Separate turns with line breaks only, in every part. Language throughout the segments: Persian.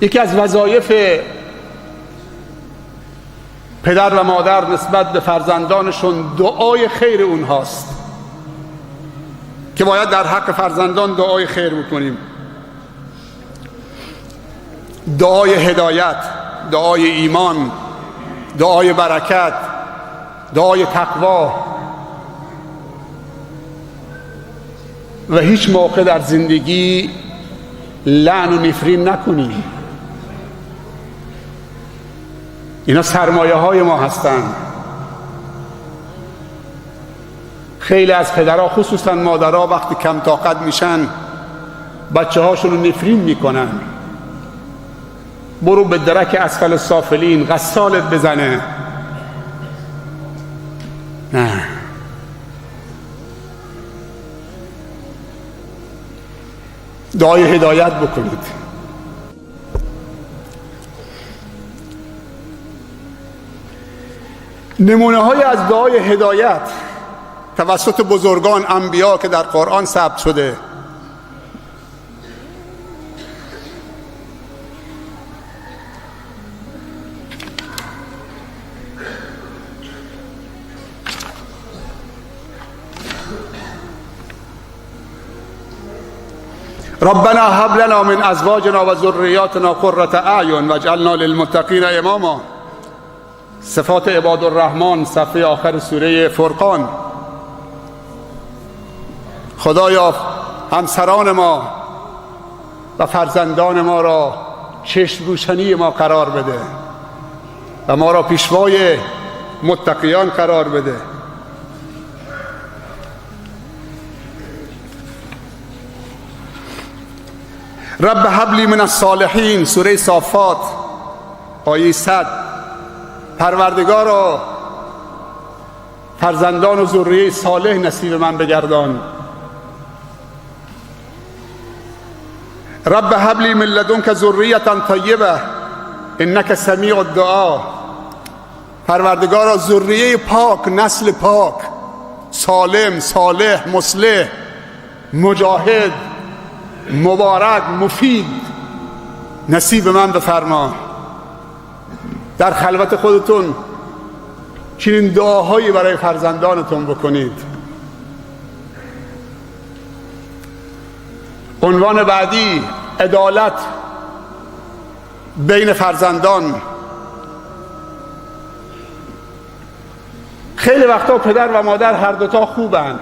یکی از وظایف پدر و مادر نسبت به فرزندانشون دعای خیر اونهاست که باید در حق فرزندان دعای خیر بکنیم. دعای هدایت، دعای ایمان، دعای برکت، دعای تقوا. و هیچ موقع در زندگی لعن و نفرین نکنیم. اینا سرمایه های ما هستند. خیلی از پدرها خصوصا مادرها وقتی کم طاقت میشن بچه هاشون رو نفرین میکنن. برو به درک اسفل السافلین، غسالت بزنه. نه، دعای هدایت بکنید. نمونه های از دعای هدایت توسط بزرگان انبیا که در قرآن ثبت شده: ربنا هب لنا من ازواجنا و ذریاتنا قرة اعین واجعلنا للمتقین اماما. صفات عباد الرحمن، صفحه آخر سوره فرقان. خدایا همسران ما و فرزندان ما را چشم روشنی ما قرار بده و ما را پیشوای متقیان قرار بده. رب هب لی من الصالحین، سوره صافات آیه 100. پروردگارا فرزندان و ذریه صالح نصیب من بگردان. رب هب لی من لدنک ذریة طیبة انک سمیع الدعا. پروردگارا ذریه پاک، نسل پاک، سالم، صالح، مصلح، مجاهد، مبارک، مفید نصیب من بفرما. در خلوت خودتون چنین دعاهایی برای فرزندانتون بکنید. عنوان بعدی: عدالت بین فرزندان. خیلی وقتا پدر و مادر هر دوتا خوبن،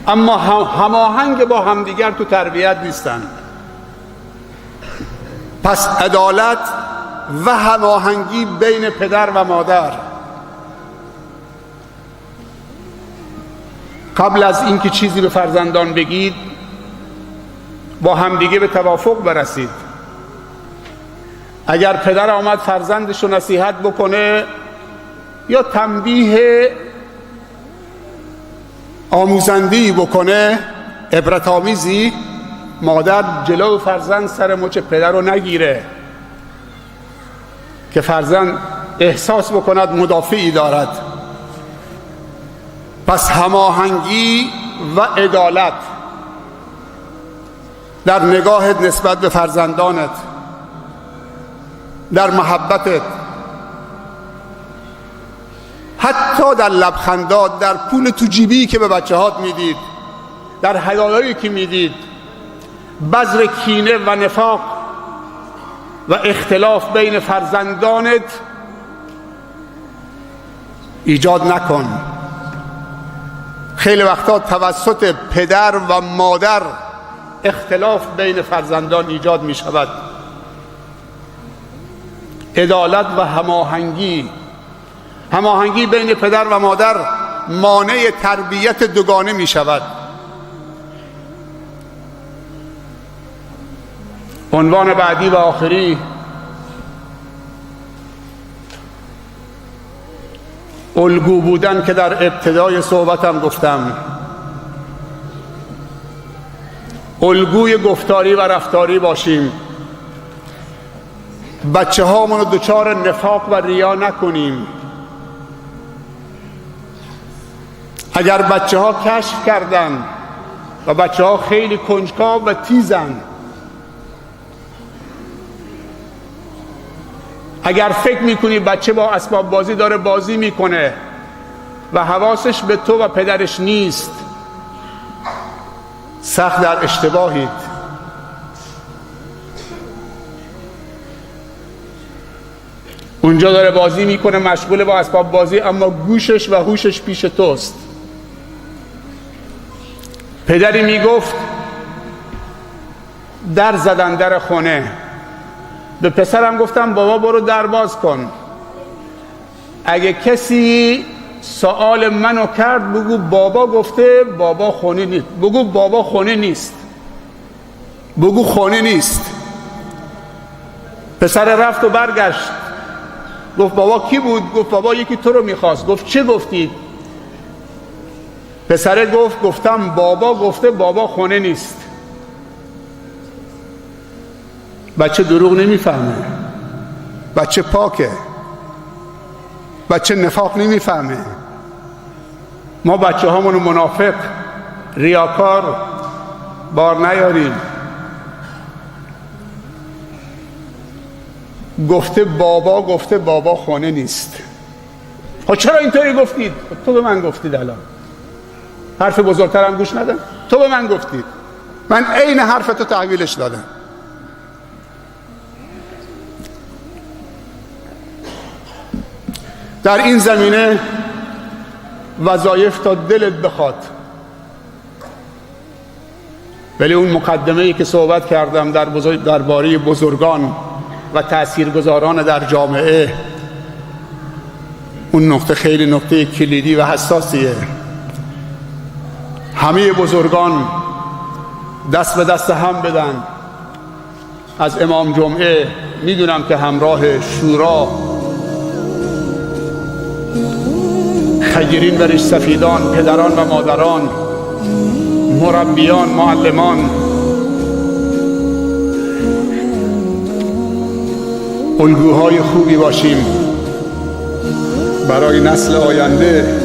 اما هماهنگ با همدیگر تو تربیت نیستن. پس عدالت و هماهنگی بین پدر و مادر. قبل از اینکه چیزی به فرزندان بگید با همدیگه به توافق برسید. اگر پدر آمد فرزندش رو نصیحت بکنه یا تنبیه آموزنده‌ای بکنه، عبرت آمیزی، مادر جلو فرزند سر مچ پدر رو نگیره که فرزند احساس بکند مدافعی دارد. پس هماهنگی و عدالت در نگاهت نسبت به فرزندانت، در محبتت، حتی در لبخندات، در پول تو جیبی که به بچه هات میدید، در هدایایی که میدید. بذر کینه و نفاق و اختلاف بین فرزندانت ایجاد نکن. خیلی وقتا توسط پدر و مادر اختلاف بین فرزندان ایجاد می شود. عدالت و هماهنگی بین پدر و مادر مانع تربیت دوگانه می شود. عنوان بعدی و آخری: الگو بودن، که در ابتدای صحبتم گفتم. الگوی گفتاری و رفتاری باشیم. بچه هامون رو دچار نفاق و ریا نکنیم. اگر بچه ها کشف کردن و بچه ها خیلی کنجکاو و تیزن اگر فکر میکنی بچه با اسباب بازی داره بازی میکنه و حواسش به تو و پدرش نیست، سخت در اشتباهید. اونجا داره بازی میکنه، مشغول با اسباب بازی، اما گوشش و هوشش پیش توست. پدری میگفت در زدن در خونه، به پسرم گفتم بابا برو در باز کن، اگه کسی سوال منو کرد بگو بابا گفته بابا خونه نیست، بگو بابا خونه نیست، بگو خونه نیست. پسر رفت و برگشت، گفت بابا کی بود؟ گفت بابا یکی تو رو میخواست. گفت چه گفتی؟ پسر گفتم بابا گفته بابا خونه نیست. بچه دروغ نمیفهمه، بچه پاکه، بچه نفاق نمیفهمه. ما بچه هامونو منافق، ریاکار بار نیاریم. گفته بابا خونه نیست. خب چرا اینطوری گفتید؟ تو به من گفتید، الان حرف بزرگترم گوش ندم، تو به من گفتید، من عین حرف تو تحویلش دادم. در این زمینه وظایف تا دلت بخواد، ولی اون مقدمه‌ای که صحبت کردم درباره بزرگان و تاثیرگذاران در جامعه، اون نقطه خیلی نقطه کلیدی و حساسیه. همه بزرگان دست به دست هم بدن. از امام جمعه میدونم که همراه شورا، خیرین و ریش سفیدان، پدران و مادران، مربیان، معلمان، الگوهای خوبی باشیم برای نسل آینده.